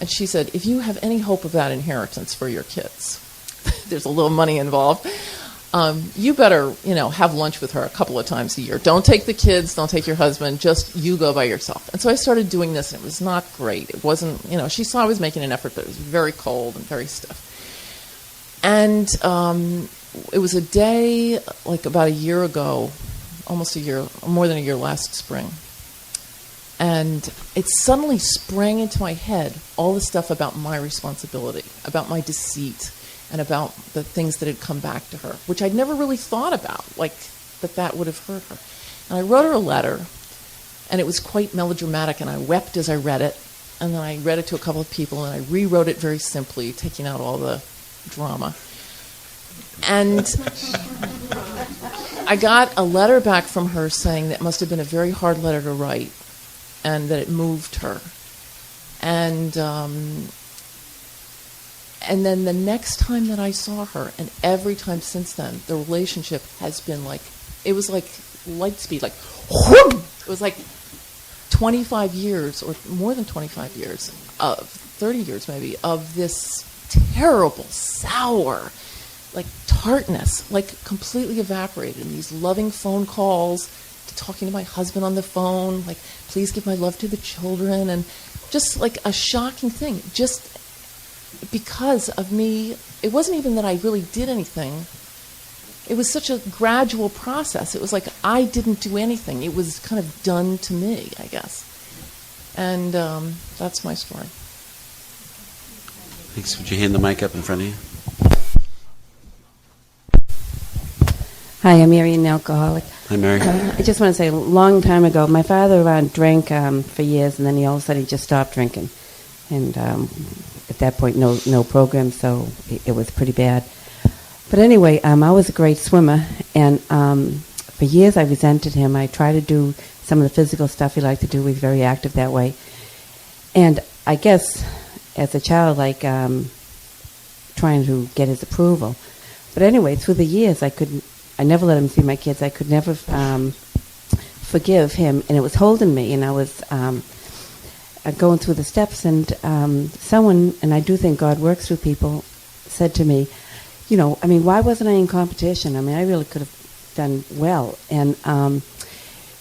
And she said, if you have any hope of that inheritance for your kids, there's a little money involved, you better, have lunch with her a couple of times a year. Don't take the kids, don't take your husband, just you go by yourself. And so I started doing this, and it was not great. It wasn't, she saw I was making an effort, but it was very cold and very stiff. And it was a day, about a year ago, almost a year, more than a year, last spring. And it suddenly sprang into my head, all the stuff about my responsibility, about my deceit, and about the things that had come back to her, which I'd never really thought about, that would have hurt her. And I wrote her a letter, and it was quite melodramatic, and I wept as I read it. And then I read it to a couple of people, and I rewrote it very simply, taking out all the drama. And I got a letter back from her saying that must have been a very hard letter to write, and that it moved her. And then the next time that I saw her, and every time since then, the relationship has been it was like light speed, whoom! It was 25 years, or more than 25 years, 30 years maybe, of this terrible, sour, tartness, completely evaporated. And these loving phone calls, to talking to my husband on the phone, please give my love to the children, and just a shocking thing, just because of me. It wasn't even that I really did anything. It was such a gradual process. It was I didn't do anything. It was kind of done to me, I guess. And that's my story. Thanks. Would you hand the mic up in front of you? Hi, I'm Mary, an alcoholic. Hi, Mary. I just want to say, a long time ago, my father drank for years, and then all of a sudden he just stopped drinking. And at that point, no program, so it was pretty bad. But anyway, I was a great swimmer, and for years I resented him. I tried to do some of the physical stuff he liked to do. He was very active that way. And I guess, as a child, trying to get his approval. But anyway, through the years, I never let him see my kids. I could never forgive him, and it was holding me, and I was going through the steps, and someone, and I do think God works through people, said to me, why wasn't I in competition? I really could have done well. And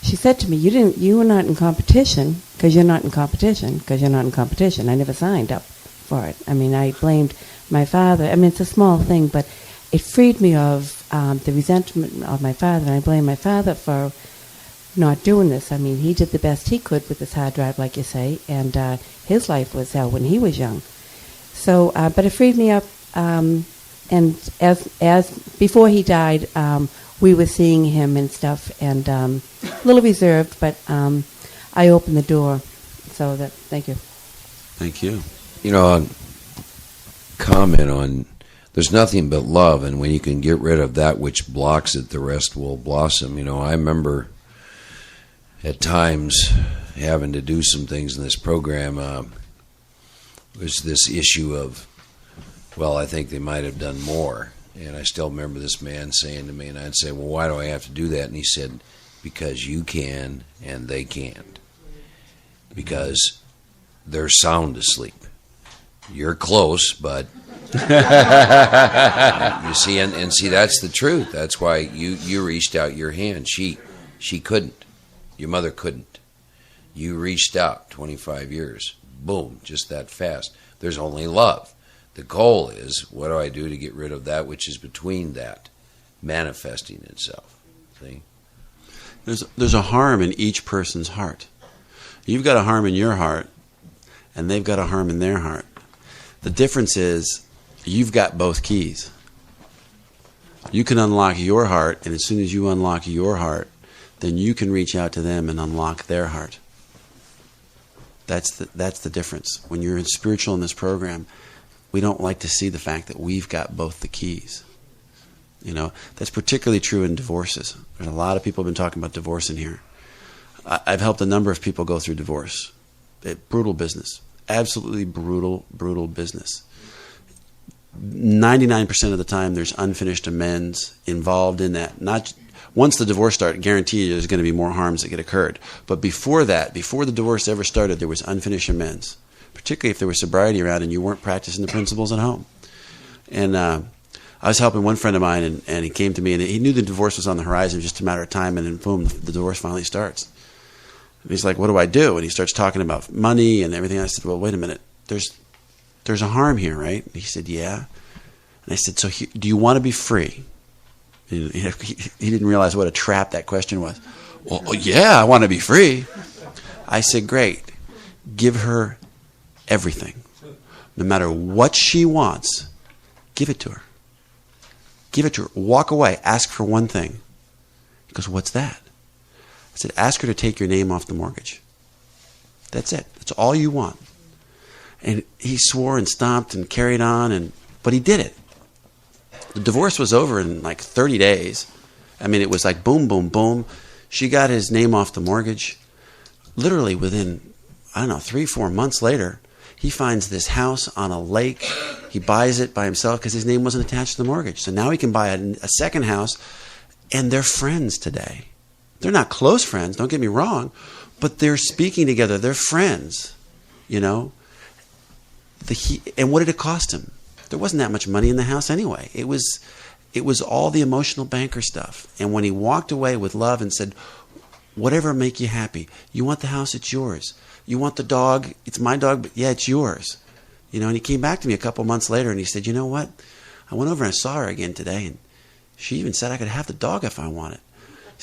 she said to me, you were not in competition because you're not in competition, because you're not in competition. I never signed up for it. I blamed my father. It's a small thing, but it freed me of the resentment of my father, and I blame my father for not doing this. He did the best he could with this hard drive, like you say, and his life was hell when he was young. So, but it freed me up, and as before he died, we were seeing him and stuff, and a little reserved, but I opened the door. So thank you. Thank you. Comment on, there's nothing but love, and when you can get rid of that which blocks it, the rest will blossom. I remember at times having to do some things in this program. Was this issue of, well, I think they might have done more. And I still remember this man saying to me, and I'd say, well, why do I have to do that? And he said, because you can and they can't. Because they're sound asleep. You're close, but you see, and see, that's the truth. That's why you reached out your hand. She couldn't. Your mother couldn't. You reached out 25 years. Boom, just that fast. There's only love. The goal is, what do I do to get rid of that which is between that manifesting itself? See? There's a harm in each person's heart. You've got a harm in your heart, and they've got a harm in their heart. The difference is you've got both keys. You can unlock your heart, and as soon as you unlock your heart, then you can reach out to them and unlock their heart. That's the difference. When you're spiritual in this program, we don't like to see the fact that we've got both the keys. You know, that's particularly true in divorces. There's a lot of people have been talking about divorce in here. I've helped a number of people go through divorce. Brutal business. Absolutely brutal business. 99% of the time there's unfinished amends involved in that. Not once the divorce started, guarantee you there's going to be more harms that get occurred. But before that, before the divorce ever started, there was unfinished amends, particularly if there was sobriety around and you weren't practicing the principles at home. And I was helping one friend of mine, and he came to me, and he knew the divorce was on the horizon, just a matter of time, and then boom, the divorce finally starts. And he's like, what do I do? And he starts talking about money and everything. I said, well, wait a minute. There's a harm here, right? And he said, yeah. And I said, so do you want to be free? And he didn't realize what a trap that question was. Well, yeah, I want to be free. I said, great. Give her everything. No matter what she wants, give it to her. Give it to her. Walk away. Ask for one thing. He goes, what's that? I said, ask her to take your name off the mortgage. That's it. That's all you want. And he swore and stomped and carried on, but he did it. The divorce was over in like 30 days. I mean, it was like boom, boom, boom. She got his name off the mortgage. Literally within, 3-4 months later, he finds this house on a lake. He buys it by himself because his name wasn't attached to the mortgage. So now he can buy a second house, and they're friends today. They're not close friends, don't get me wrong, but they're speaking together. They're friends, you know. And what did it cost him? There wasn't that much money in the house anyway. It was all the emotional banker stuff. And when he walked away with love and said, whatever make you happy. You want the house, it's yours. You want the dog, it's my dog, but yeah, it's yours. You know, and he came back to me a couple months later and he said, you know what? I went over and I saw her again today, and she even said I could have the dog if I wanted.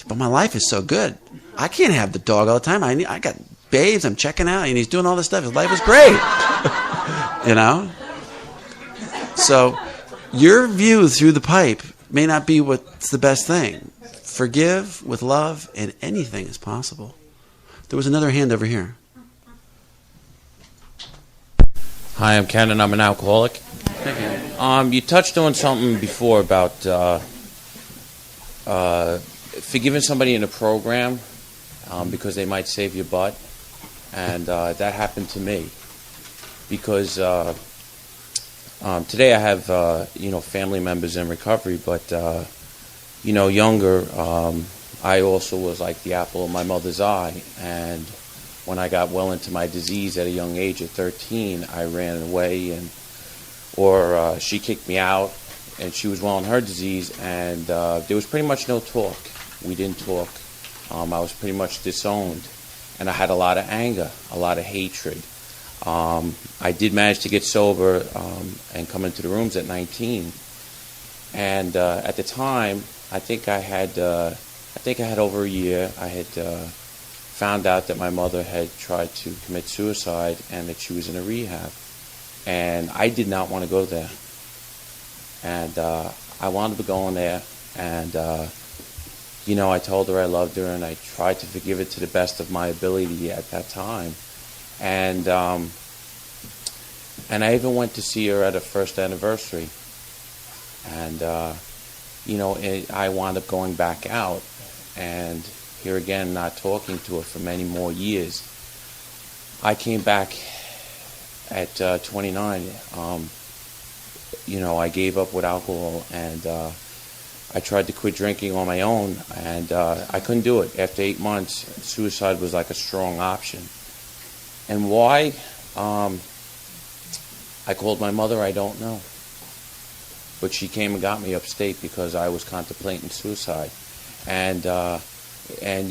But my life is so good. I can't have the dog all the time. I got babes. I'm checking out, and he's doing all this stuff. His life is great. You know? So your view through the pipe may not be what's the best thing. Forgive with love, and anything is possible. There was another hand over here. Hi, I'm Ken, and I'm an alcoholic. You touched on something before about forgiving somebody in a program because they might save your butt, and that happened to me because today I have family members in recovery, but younger, I also was like the apple of my mother's eye, and when I got well into my disease at a young age of 13, I ran away, or she kicked me out, and she was well in her disease, and there was pretty much no talk. We didn't talk. I was pretty much disowned, and I had a lot of anger, a lot of hatred. I did manage to get sober and come into the rooms at 19, and at the time, I think I had over a year. I had found out that my mother had tried to commit suicide and that she was in a rehab, and I did not want to go there. And I wound up going there, and I told her I loved her, and I tried to forgive it to the best of my ability at that time. And I even went to see her at her first anniversary. And, I wound up going back out, and here again, not talking to her for many more years. I came back at 29. I gave up with alcohol, and I tried to quit drinking on my own, and I couldn't do it. After 8 months, suicide was like a strong option. And why? I called my mother, I don't know. But she came and got me upstate because I was contemplating suicide. And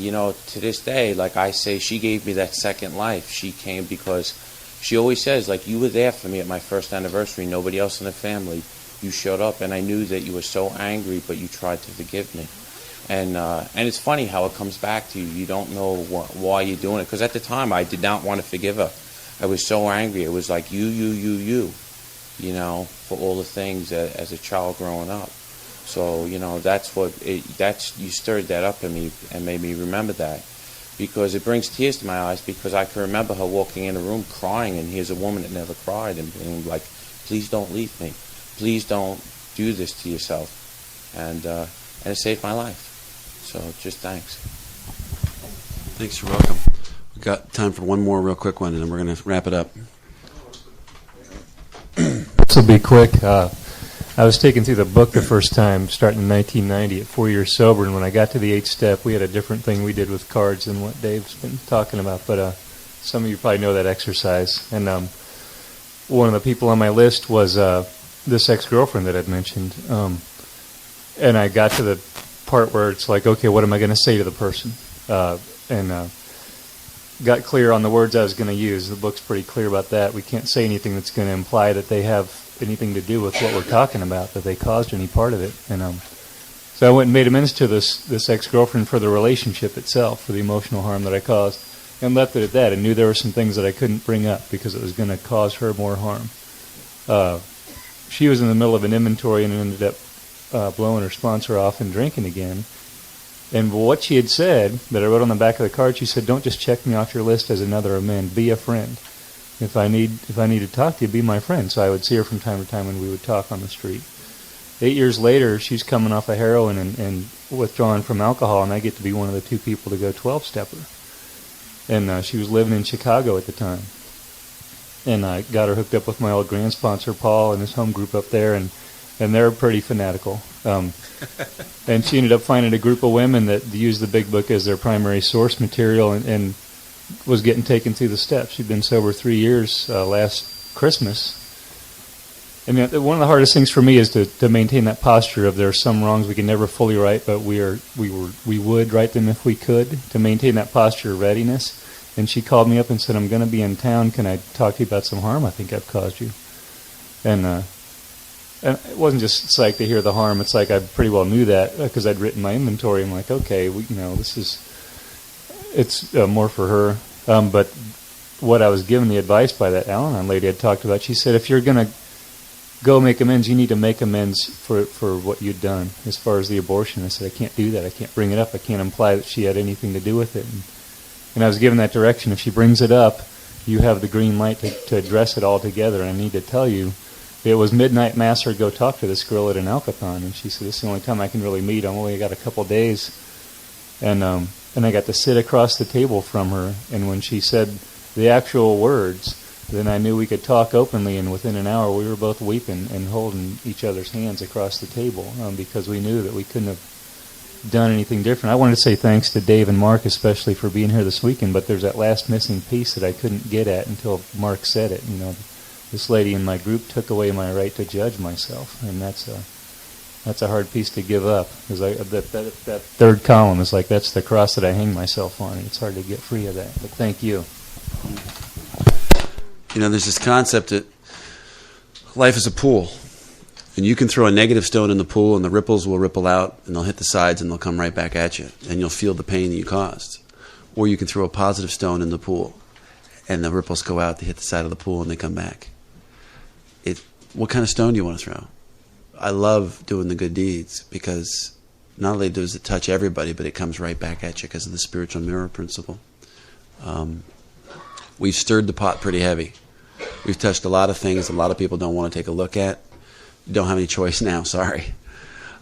you know, to this day, like I say, she gave me that second life. She came because she always says, like, you were there for me at my first anniversary, nobody else in the family. You showed up, and I knew that you were so angry, but you tried to forgive me. And it's funny how it comes back to you. You don't know why you're doing it. Because at the time, I did not want to forgive her. I was so angry. It was like you know, for all the things as a child growing up. So, you know, you stirred that up in me and made me remember that. Because it brings tears to my eyes, because I can remember her walking in the room crying, and here's a woman that never cried, and being like, please don't leave me. Please don't do this to yourself. And it saved my life. So just thanks. Thanks, you're welcome. We've got time for one more real quick one, and then we're going to wrap it up. This will be quick. I was taken through the book the first time, starting in 1990 at 4 years sober, and when I got to the 8th step, we had a different thing we did with cards than what Dave's been talking about, but some of you probably know that exercise. And one of the people on my list was this ex-girlfriend that I'd mentioned, and I got to the part where it's like, okay, what am I going to say to the person? And got clear on the words I was going to use. The book's pretty clear about that. We can't say anything that's going to imply that they have anything to do with what we're talking about, that they caused any part of it. And so I went and made amends to this ex-girlfriend for the relationship itself, for the emotional harm that I caused, and left it at that, and knew there were some things that I couldn't bring up because it was going to cause her more harm. She was in the middle of an inventory and ended up blowing her sponsor off and drinking again. And what she had said, that I wrote on the back of the card, she said, don't just check me off your list as another amend, be a friend. If I need to talk to you, be my friend. So I would see her from time to time, and we would talk on the street. 8 years later, she's coming off of heroin and withdrawing from alcohol, and I get to be one of the 2 people to go 12-stepper. And she was living in Chicago at the time. And I got her hooked up with my old grand sponsor, Paul, and his home group up there, and they're pretty fanatical. And she ended up finding a group of women that used the Big Book as their primary source material and was getting taken through the steps. She'd been sober 3 years last Christmas. And one of the hardest things for me is to maintain that posture of there are some wrongs we can never fully right, but we would right them if we could, to maintain that posture of readiness. And she called me up and said, I'm going to be in town. Can I talk to you about some harm I think I've caused you? And it wasn't just psyched to hear the harm. It's like I pretty well knew that because I'd written my inventory. I'm like, okay, it's more for her. But what I was given the advice by that Al-Anon lady I'd talked about, she said, if you're going to go make amends, you need to make amends for what you'd done as far as the abortion. I said, I can't do that. I can't bring it up. I can't imply that she had anything to do with it. And I was given that direction. If she brings it up, you have the green light to address it all together. And I need to tell you, it was midnight mass or go talk to this girl at an Alcathon, and she said, this is the only time I can really meet. I've only got a couple days. And I got to sit across the table from her, and when she said the actual words, then I knew we could talk openly, and within an hour we were both weeping and holding each other's hands across the table because we knew that we couldn't have done anything different. I wanted to say thanks to Dave and Mark especially for being here this weekend, but there's that last missing piece that I couldn't get at until Mark said it. This lady in my group took away my right to judge myself, and that's a hard piece to give up. Because that third column is like, that's the cross that I hang myself on, and it's hard to get free of that. But thank you. There's this concept that life is a pool, and you can throw a negative stone in the pool, and the ripples will ripple out, and they'll hit the sides, and they'll come right back at you, and you'll feel the pain that you caused. Or you can throw a positive stone in the pool, and the ripples go out, they hit the side of the pool, and they come back. What kind of stone do you want to throw? I love doing the good deeds because not only does it touch everybody, but it comes right back at you because of the spiritual mirror principle. We've stirred the pot pretty heavy. We've touched a lot of things a lot of people don't want to take a look at. You don't have any choice now, sorry.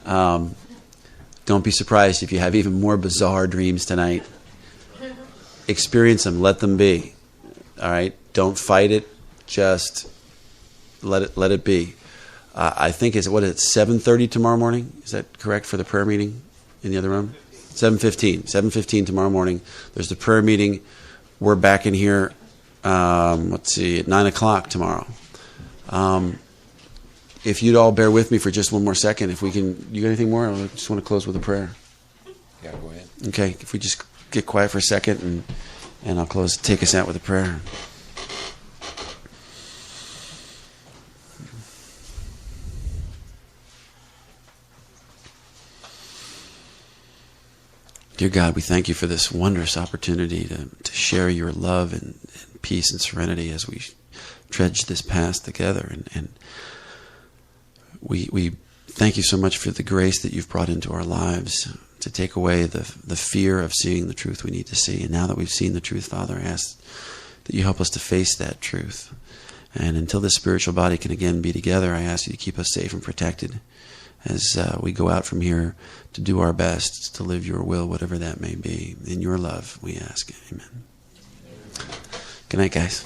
Don't be surprised if you have even more bizarre dreams tonight. Experience them, let them be. All right? Don't fight it, just let it be. I think it's 7:30 tomorrow morning. Is that correct for the prayer meeting in the other room? 7:15. 7:15 tomorrow morning. There's the prayer meeting. We're back in here. At 9 o'clock tomorrow. If you'd all bear with me for just one more second, if we can. You got anything more? I just want to close with a prayer. Yeah, go ahead. Okay. If we just get quiet for a second, and I'll close. Take us out with a prayer. Dear God, we thank you for this wondrous opportunity to share your love and peace and serenity as we trudge this path together. And we thank you so much for the grace that you've brought into our lives to take away the fear of seeing the truth we need to see. And now that we've seen the truth, Father, I ask that you help us to face that truth. And until this spiritual body can again be together, I ask you to keep us safe and protected as we go out from here to do our best to live your will, whatever that may be. In your love, we ask. Amen. Good night, guys.